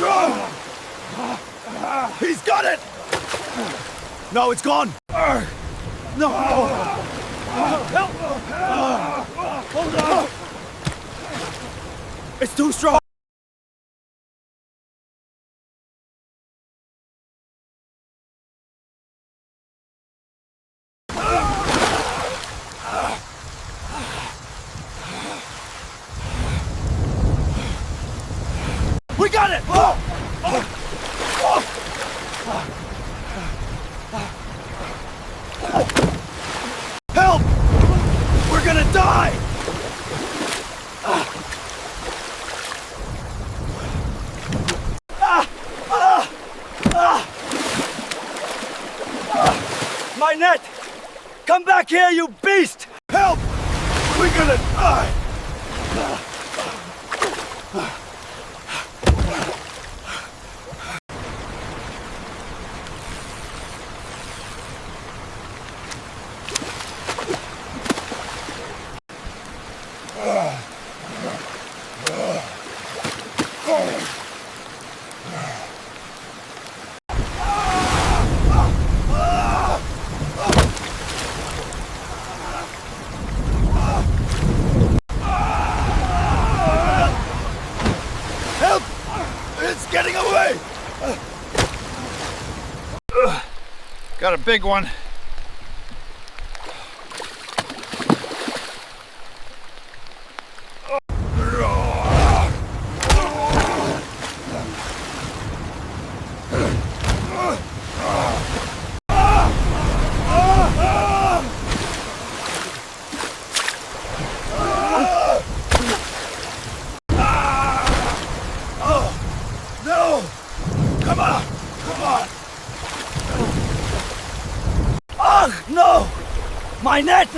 strong! He's got it! No, it's gone! No! Help! Hold on! It's too strong! We got it! Help! We're gonna die! My net! Come back here, you beast! Help! We're gonna die! Help! It's getting away! Got a big one. No! Come on! Come on! Ugh! No! My net!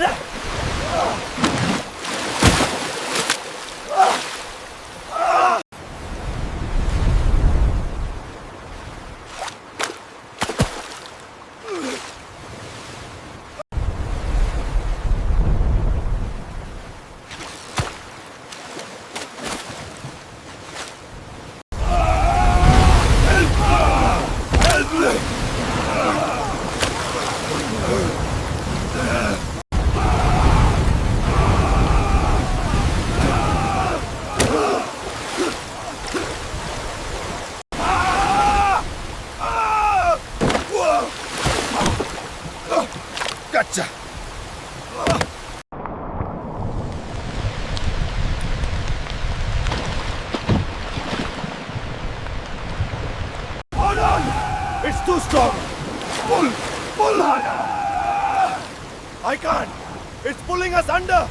Gotcha. Hold on! It's too strong! Pull! Pull harder! I can't! It's pulling us under!